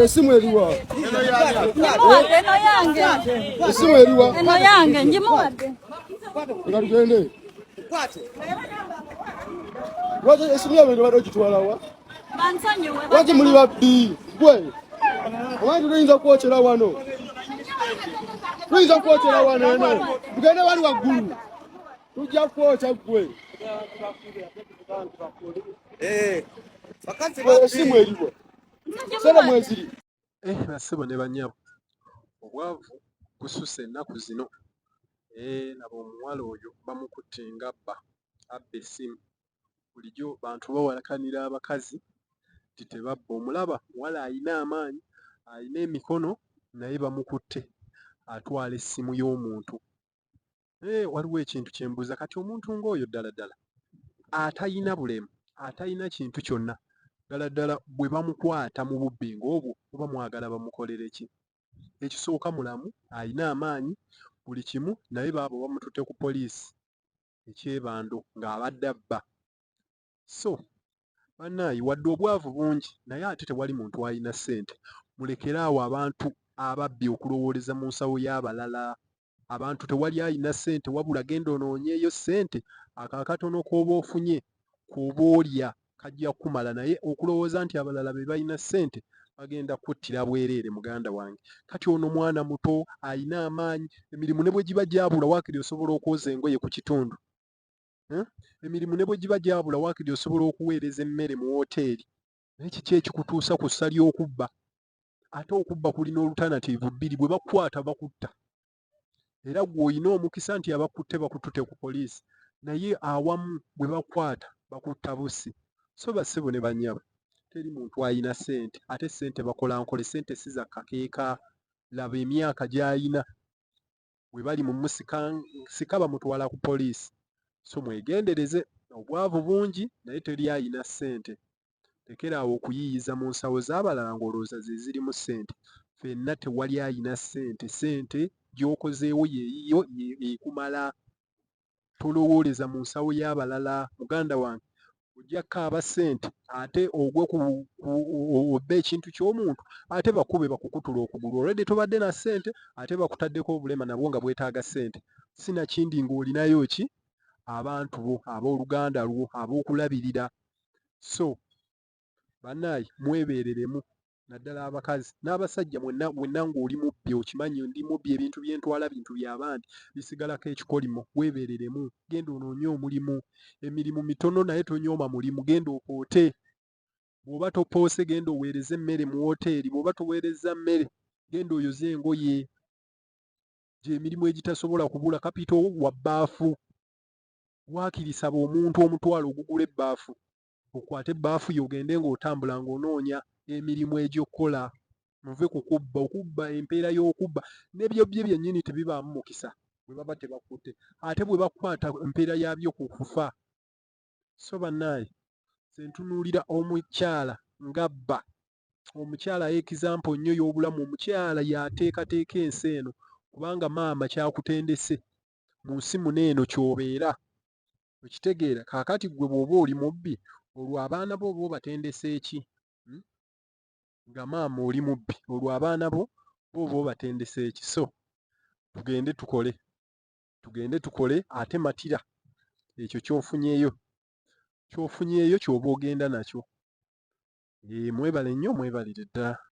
Esimu eriwa. Njimuwadde eno yange. Esimu eriwa. Eno yange njimuwadde. Nga tugende. Lwaki esimu yawe ndo bagitwala wa? Bansonyiwe. Lwaki muli babbi? Gwe. Abantu tuyinza kwokyera wano. Tuyinza kwokyera wano eno. Tugende wali waggulu. Tujja kwokya gwe. Esimu eriwa. Sala mweziri. Bassebo ne bannyabo, obwavu bususse ennaku zino. Nabo omuwala oyo bamukutte ng'abba essimu. Bulijjo bantu bawalakanira abakazi nti tebabba. Omulaba muwala alina amaanyi, alina emikono, naye bamukutte atwala essimu y'omuntu. Waliwo ekintu kye mbuuza, kati omuntu ng'oyo ddala ddala atalina bulemu, atalina kintu kyonna, ddala ddala bwe bamukwata mu bubbi ng'obwo oba mwagala bamukolere ki? Ekisooka mulamu, alina amaanyi, buli kimu, naye baabo bamututte ku poliisi ekyebando ng'abadde abba. So bannaayi, wadde obwavu bungi naye ate tewali muntu alina ssente. Mulekeraawo abantu ababbi okulowooleza mu nsawo y'abalala. Abantu tewali alina ssente, wabula genda onoonyeeyo ssente, akakatono k'oba ofunye k'oba olya kajja kumala, naye okulowooza nti abalala be balina ssente bagenda kuttira bwereere. Muganda wange, kati ono mwana muto alina amaanyi, emirimu ne bwe giba gyabula waakiri osobola okwoza engoye ku kitundu. Emirimu ne bwe giba gyabula waakiri osobola okuweereza emmere mu woteeri. Naye kiki ekikutuusa ku ssa ly'okubba? Ate okubba kulina olutanatiivu bbiri, bwe bakukwata bakutta. Era gwe olina omukisa nti abakutte bakututte ku poliisi, naye awamu bwe bakukwata bakutta bussi. So bassebo ne bannyabo, teri muntu alina ssente, ate ssente bakola nkole, ssente si za kakeeka. Laba emyaka gy'alina, bwe bali mu musika bamutwala ku poliisi. So mwegendereze, obwavu bungi naye teri alina ssente. Lekeraawo okuyiiyiza mu nsawo z'abalala ng'olowooza ze zirimu ssente. Ffenna tewali alina ssente. Ssente gy'okozeewo yeeyiyo ekumala. Tolowooleza mu nsawo y'abalala. Muganda wange, ojja kukaaba ssente ate ogwe obba ekintu ky'omuntu ate bakube bakukutula okugulu. Olwedde tobadde na ssente ate bakutaddeko obulema nabwo nga bwetaaga ssente. Sinakindi ng'olinayo ki? Abantu bo, abooluganda lwo, ab'okulabirira. So bannaayi, mwebeereremu, naddala abakazi n'abasajja. Mwenna ng'oli mubbi, okimanyi ndi mubbi, ebintu bye ntwala bintu by'abandi, bisigalako ekikolimo. Weebeereremu, genda onoonye omulimu. Emirimu mitono naye tonyooma mulimu, genda okoote. Bw'oba topoose genda oweereze emmere mu woteeri, bw'oba toweereza mmere genda oyoze engoye. Gy'emirimu egitasobola kubula. Kapito wa bbaafu, waakiri saba omuntu omutwalo ogugula ebbaafu, okwate ebbaafu yo ogende ng'otambula ng'onoonya emirimu egy'okkola. Muve ku kubba. Okubba, empeera y'okubba n'ebyo bye byennyini tebibaamu mukisa bwe baba tebakutte, ate bwe bakukwata empeera yabyo ku kufa. So bannaayi, nze ntunuulira omukyala ng'abba. Omukyala ekizampo nnyo y'obulamu. Omukyala y'ateekateeka ensi eno, kubanga maama kyakutendese mu nsi muno eno ky'obeera. Okitegeera? Kaakati ggwe bw'oba oli mubbi, olwo abaana bo oba obatendese ki? Nga maama oli mubbi, olwo abaana bo oba obatendese ki? So tugende tukole ate matira ekyo ky'ofunyeeyo ky'oba ogenda nakyo. Mwebale nnyo, mwebalire ddala.